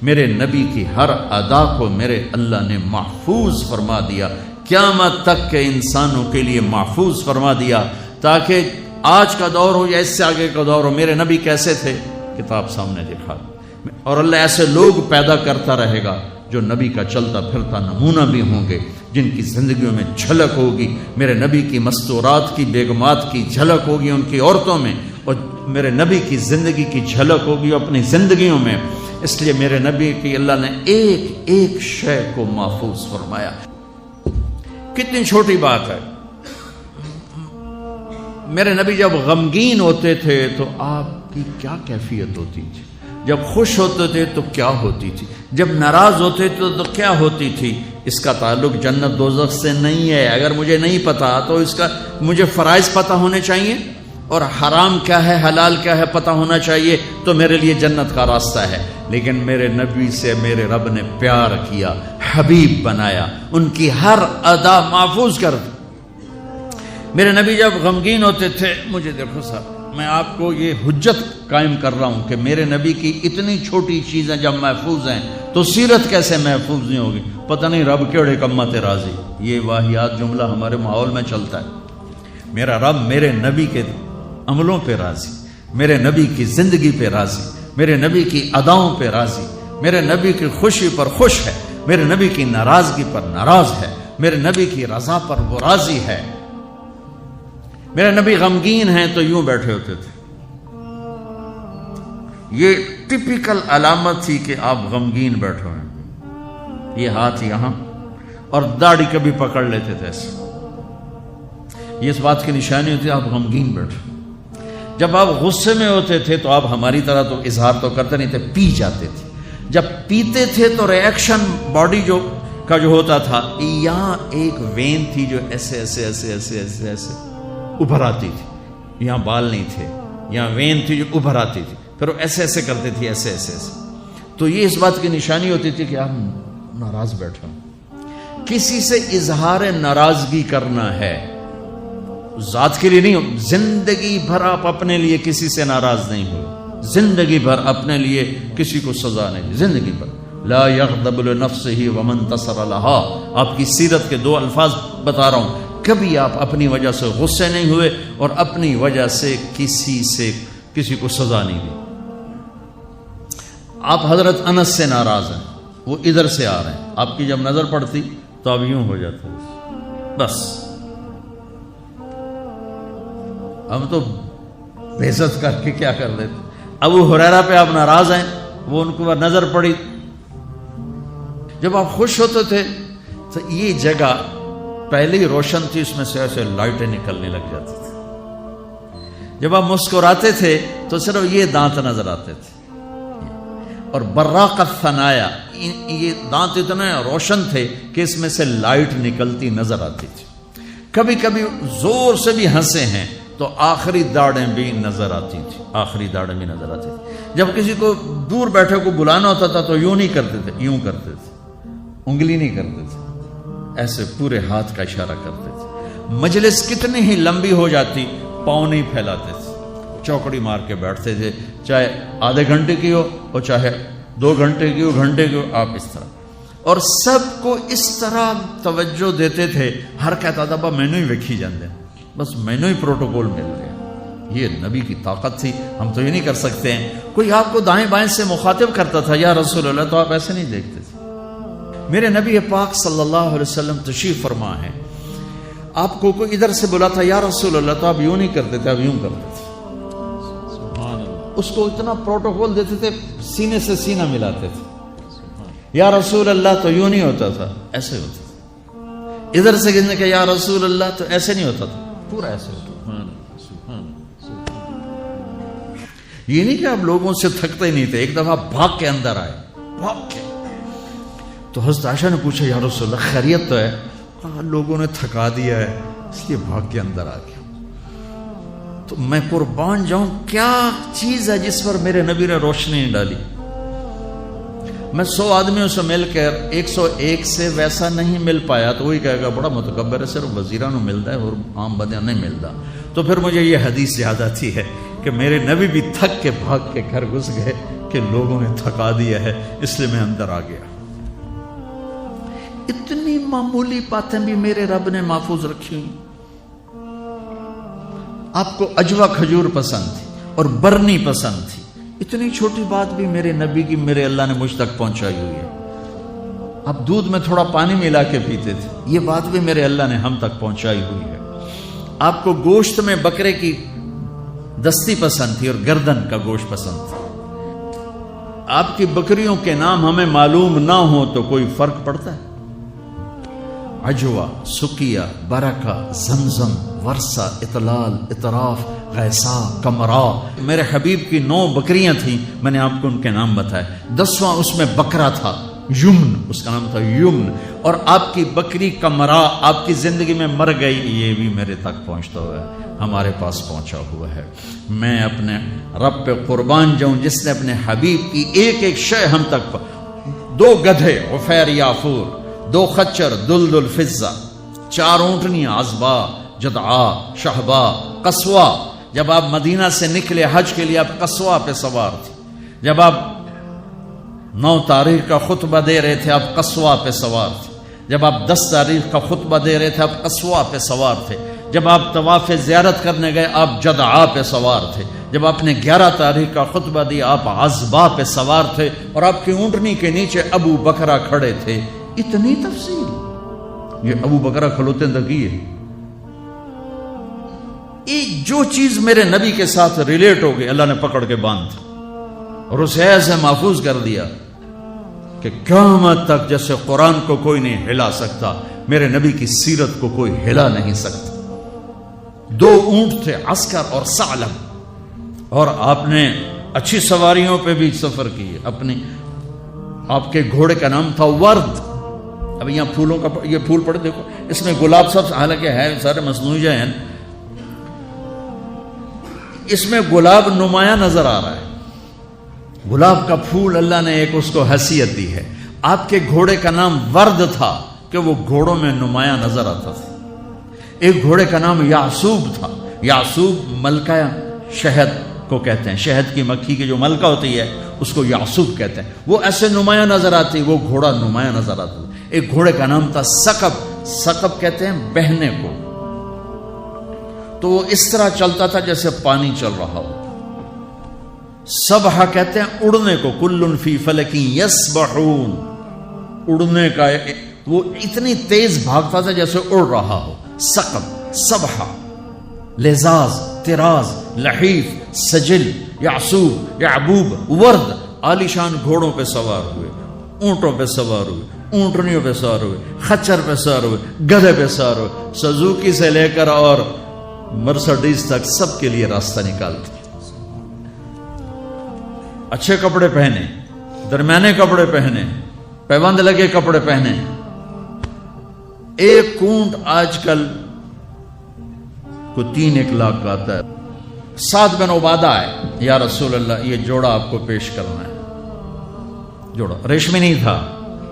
میرے نبی کی ہر ادا کو میرے اللہ نے محفوظ فرما دیا، قیامت تک کے انسانوں کے لیے محفوظ فرما دیا، تاکہ آج کا دور ہو یا اس سے آگے کا دور ہو، میرے نبی کیسے تھے کتاب سامنے دکھا، اور اللہ ایسے لوگ پیدا کرتا رہے گا جو نبی کا چلتا پھرتا نمونہ بھی ہوں گے، جن کی زندگیوں میں جھلک ہوگی میرے نبی کی مستورات کی، بیگمات کی جھلک ہوگی ان کی عورتوں میں، اور میرے نبی کی زندگی کی جھلک ہوگی اپنی زندگیوں میں۔ اس لیے میرے نبی کی اللہ نے ایک ایک شے کو محفوظ فرمایا۔ کتنی چھوٹی بات ہے، میرے نبی جب غمگین ہوتے تھے تو آپ کی کیا کیفیت ہوتی تھی، جب خوش ہوتے تھے تو کیا ہوتی تھی، جب ناراض ہوتے تھے تو کیا ہوتی تھی۔ اس کا تعلق جنت دوزخ سے نہیں ہے، اگر مجھے نہیں پتا تو اس کا مجھے فرائض پتہ ہونے چاہیے، اور حرام کیا ہے حلال کیا ہے پتہ ہونا چاہیے، تو میرے لیے جنت کا راستہ ہے۔ لیکن میرے نبی سے میرے رب نے پیار کیا، حبیب بنایا، ان کی ہر ادا محفوظ کر دی۔ میرے نبی جب غمگین ہوتے تھے، مجھے دیکھو صاحب، میں آپ کو یہ حجت قائم کر رہا ہوں کہ میرے نبی کی اتنی چھوٹی چیزیں جب محفوظ ہیں تو سیرت کیسے محفوظ نہیں ہوگی۔ پتہ نہیں رب کیڑے کمت راضی، یہ واہیات جملہ ہمارے ماحول میں چلتا ہے۔ میرا رب میرے نبی کے عملوں پہ راضی، میرے نبی کی زندگی پہ راضی، میرے نبی کی اداؤں پہ راضی، میرے نبی کی خوشی پر خوش ہے، میرے نبی کی ناراضگی پر ناراض ہے، میرے نبی کی رضا پر وہ راضی ہے۔ میرے نبی غمگین ہیں تو یوں بیٹھے ہوتے تھے، یہ ٹپیکل علامت تھی کہ آپ غمگین بیٹھے ہیں، یہ ہاتھ یہاں، اور داڑھی کبھی پکڑ لیتے تھے ایسے، یہ اس بات کی نشانی ہوتی ہے آپ غمگین بیٹھے۔ جب آپ غصے میں ہوتے تھے تو آپ ہماری طرح تو اظہار تو کرتے نہیں تھے، پی جاتے تھے۔ جب پیتے تھے تو ریئیکشن باڈی کا جو ہوتا تھا، یہاں ایک وین تھی جو ایسے ایسے ایسے ایسے ایسے ایسے ابھر آتی تھی، یہاں بال نہیں تھے، یہاں وین تھی جو ابھر آتی تھی، پھر وہ ایسے ایسے کرتے تھے، ایسے ایسے ایسے۔ تو یہ اس بات کی نشانی ہوتی تھی کہ آپ ناراض بیٹھے ہوں۔ کسی سے اظہار ناراضگی کرنا ہے، ذات کے لیے نہیں ہو، زندگی بھر آپ اپنے لیے کسی سے ناراض نہیں ہوئے، زندگی بھر اپنے لیے کسی کو سزا نہیں دی، زندگی بھر لا یغضب لنفسہ ومن انتصر لها۔ آپ کی سیرت کے دو الفاظ بتا رہا ہوں، کبھی آپ اپنی وجہ سے غصے نہیں ہوئے اور اپنی وجہ سے کسی کو سزا نہیں دی۔ آپ حضرت انس سے ناراض ہیں، وہ ادھر سے آ رہے ہیں، آپ کی جب نظر پڑتی تو آپ یوں ہو جاتے، بس ہم تو بے عزت کر کے کیا کر لیتے۔ ابو ہریرہ پہ آپ ناراض ہیں، وہ ان کو نظر پڑی، جب آپ خوش ہوتے تھے تو یہ جگہ پہلے ہی روشن تھی، اس میں سے ایسے لائٹیں نکلنے لگ جاتی تھی۔ جب آپ مسکراتے تھے تو صرف یہ دانت نظر آتے تھے، اور براق الثنایا، یہ دانت اتنے روشن تھے کہ اس میں سے لائٹ نکلتی نظر آتی تھی۔ کبھی کبھی زور سے بھی ہنسے ہیں تو آخری داڑیں بھی نظر آتی تھی، آخری داڑیں بھی نظر آتی تھی۔ جب کسی کو دور بیٹھے کو بلانا ہوتا تھا تو یوں نہیں کرتے تھے، یوں کرتے تھے، انگلی نہیں کرتے تھے، ایسے پورے ہاتھ کا اشارہ کرتے تھے۔ مجلس کتنی ہی لمبی ہو جاتی، پاؤں نہیں پھیلاتے تھے، چوکڑی مار کے بیٹھتے تھے، چاہے آدھے گھنٹے کی ہو اور چاہے 2 گھنٹے کی ہو، گھنٹے کی ہو، آپ اس طرح، اور سب کو اس طرح توجہ دیتے تھے۔ ہر کہتا تھا مینو ہی ویکھی جاندے، بس مینو ہی پروٹوکول مل گیا۔ یہ نبی کی طاقت تھی، ہم تو یہ نہیں کر سکتے ہیں۔ کوئی آپ کو دائیں بائیں سے مخاطب کرتا تھا یا رسول اللہ، تو آپ ایسے نہیں دیکھتے تھے۔ میرے نبی پاک صلی اللہ علیہ وسلم تشریف فرما ہے، آپ کو کوئی ادھر سے بلا تھا یا رسول اللہ، تو آپ یوں نہیں کرتے تھے، آپ یوں کرتے تھے۔ اس کو اتنا پروٹوکول دیتے تھے، سینے سے سینہ ملاتے تھے۔ یا رسول اللہ تو یوں نہیں ہوتا تھا، ایسے ہوتا تھا۔ ادھر سے کہنے کہ یا رسول اللہ تو ایسے نہیں ہوتا تھا، پورا ایسے ہوتا تھا۔ یہ نہیں کہ آپ لوگوں سے تھکتے ہی نہیں تھے، ایک دفعہ بھاگ کے اندر آئے، بھاگ کے، تو حضرت عائشہ نے پوچھا یا رسول اللہ خیریت تو ہے؟ لوگوں نے تھکا دیا ہے اس لیے بھاگ کے اندر آ گیا۔ تو میں قربان جاؤں، کیا چیز ہے جس پر میرے نبی نے روشنی ڈالی؟ میں 100 آدمیوں سے مل کر 101 سے ویسا نہیں مل پایا تو وہی کہے گا بڑا متکبر ہے، صرف وزیرانوں ملتا ہے اور عام بندیاں نہیں ملتا۔ تو پھر مجھے یہ حدیث یاد آتی ہے کہ میرے نبی بھی تھک کے بھاگ کے گھر گھس گئے کہ لوگوں نے تھکا دیا ہے اس لیے میں اندر آ گیا. اتنی معمولی باتیں بھی میرے رب نے محفوظ رکھی ہوئی. آپ کو اجوا کھجور پسند تھی اور برنی پسند تھی، اتنی چھوٹی بات بھی میرے نبی کی میرے اللہ نے مجھ تک پہنچائی ہوئی ہے. آپ دودھ میں تھوڑا پانی ملا کے پیتے تھے، یہ بات بھی میرے اللہ نے ہم تک پہنچائی ہوئی ہے. آپ کو گوشت میں بکرے کی دستی پسند تھی اور گردن کا گوشت پسند تھا. آپ کی بکریوں کے نام ہمیں معلوم نہ ہو تو کوئی فرق پڑتا ہے؟ عجوا، سکیا، برکہ، زمزم، ورثہ، اطلال، اطراف، غیسا، کمرا. میرے حبیب کی 9 بکریاں تھیں، میں نے آپ کو ان کے نام بتائے. 10واں اس میں بکرا تھا، یمن، اس کا نام تھا یمن. اور آپ کی بکری کمرا آپ کی زندگی میں مر گئی، یہ بھی میرے تک پہنچتا ہوا ہے، ہمارے پاس پہنچا ہوا ہے. میں اپنے رب پہ قربان جاؤں جس نے اپنے حبیب کی ایک ایک شے ہم تک 2 گدھے عفیر یافور، 2 خچر دلدل فضہ، 4 اونٹنیاں عزبا، جدعا، شہبا، قصوا. جب آپ مدینہ سے نکلے حج کے لیے آپ قصوا پہ سوار تھے. جب آپ 9 تاریخ کا خطبہ دے رہے تھے آپ قصوا پہ سوار تھے. جب آپ 10 تاریخ کا خطبہ دے رہے تھے آپ قصوا پہ سوار تھے. جب آپ طواف زیارت کرنے گئے آپ جدعا پہ سوار تھے. جب آپ نے 11 تاریخ کا خطبہ دیا آپ عزبا پہ سوار تھے اور آپ کی اونٹنی کے نیچے ابو بکرہ کھڑے تھے. اتنی تفصیل یہ ابو بکرہ کھلوتے تکی ہے. جو چیز میرے نبی کے ساتھ ریلیٹ ہو گئی اللہ نے پکڑ کے باندھ اور اسے ایسے محفوظ کر دیا کہ قیامت تک جیسے قرآن کو کوئی نہیں ہلا سکتا میرے نبی کی سیرت کو کوئی ہلا نہیں سکتا. 2 اونٹ تھے، عسکر اور ثعلب، اور آپ نے اچھی سواریوں پہ بھی سفر کیے. آپ کے گھوڑے کا نام تھا ورد. اب یہاں پھولوں کا یہ پھول پڑے دیکھو، اس میں گلاب سب حالانکہ ہے سارے مصنوعی ہیں، اس میں گلاب نمایاں نظر آ رہا ہے. گلاب کا پھول اللہ نے ایک اس کو حیثیت دی ہے. آپ کے گھوڑے کا نام ورد تھا کہ وہ گھوڑوں میں نمایاں نظر آتا تھا. ایک گھوڑے کا نام یعصوب تھا. یعصوب ملکہ شہد کو کہتے ہیں، شہد کی مکھی کی جو ملکہ ہوتی ہے اس کو یعصوب کہتے ہیں. وہ ایسے نمایاں نظر آتی، وہ گھوڑا نمایاں نظر آتا. ایک گھوڑے کا نام تھا ثقب. ثقب کہتے ہیں بہنے کو. تو وہ اس طرح چلتا تھا جیسے پانی چل رہا ہو. سبحہ کہتے ہیں اڑنے کو. کل فی فلک یسبحون، اڑنے کا. وہ اتنی تیز بھاگتا تھا جیسے اڑ رہا ہو. ثقب، سبحہ، لزاز، تراز، لحیف، سجل، یعصوب، یعبوب، ورد. عالیشان گھوڑوں پہ سوار ہوئے، اونٹوں پہ سوار ہوئے، اونٹنیوں پہ سوار ہوئے، خچر پہ سوار ہوئے، گدھے پہ سوار ہوئے. سزوکی سے لے کر اور مرسڈیز تک سب کے لیے راستہ نکالتے. اچھے کپڑے پہنے، درمیانے کپڑے پہنے، پیوند لگے کپڑے پہنے. ایک اونٹ آج کل کو 3-1 لاکھ کا آتا ہے. سعد بن عبادہ آئے، یا رسول اللہ یہ جوڑا آپ کو پیش کرنا ہے. جوڑا ریشمی نہیں تھا،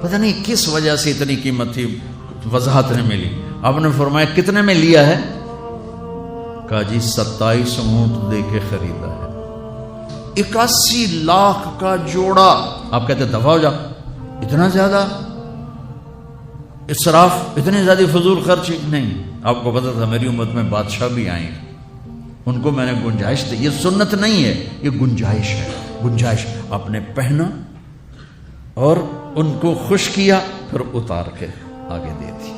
پتہ نہیں کس وجہ سے اتنی قیمت تھی، وضاحت نہیں ملی. آپ نے فرمایا کتنے میں لیا ہے؟ کہا جی 27 اونٹ دے کے خریدا ہے. 81 لاکھ کا جوڑا. آپ کہتے دفع ہو جا، اتنا زیادہ اسراف، اتنی زیادہ فضول خرچی نہیں. آپ کو پتا تھا میری امت میں بادشاہ بھی آئیں، ان کو میں نے گنجائش دی. یہ سنت نہیں ہے، یہ گنجائش ہے. گنجائش. آپ نے پہنا اور ان کو خوش کیا، پھر اتار کے آگے دے دی.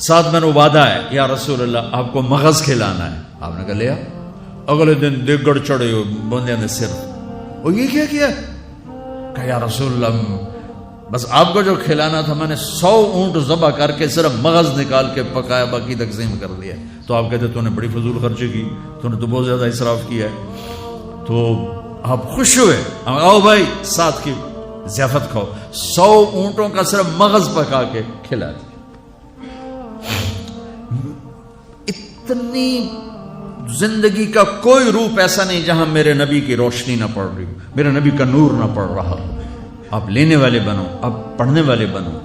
سعد بن عبادہ ہے، یا رسول اللہ آپ کو مغز کھلانا ہے. آپ نے کہا لیا. اگلے دن دیگڑ چڑھے ہو بندے نے سر. اور یہ کیا کیا؟ کہا یا رسول اللہ بس آپ کو جو کھلانا تھا میں نے 100 اونٹ ذبح کر کے صرف مغز نکال کے پکایا، باقی تقسیم کر دیا. تو آپ کہتے تو نے بڑی فضول خرچی کی، تو نے تو بہت زیادہ اسراف کیا ہے. تو آپ خوش ہوئے، آؤ بھائی ساتھ کی ضیافت کھاؤ. 100 اونٹوں کا صرف مغز پکا کے کھلا دیا. اتنی زندگی کا کوئی روپ ایسا نہیں جہاں میرے نبی کی روشنی نہ پڑ رہی ہو، میرے نبی کا نور نہ پڑ رہا ہو. آپ لینے والے بنو، آپ پڑھنے والے بنو.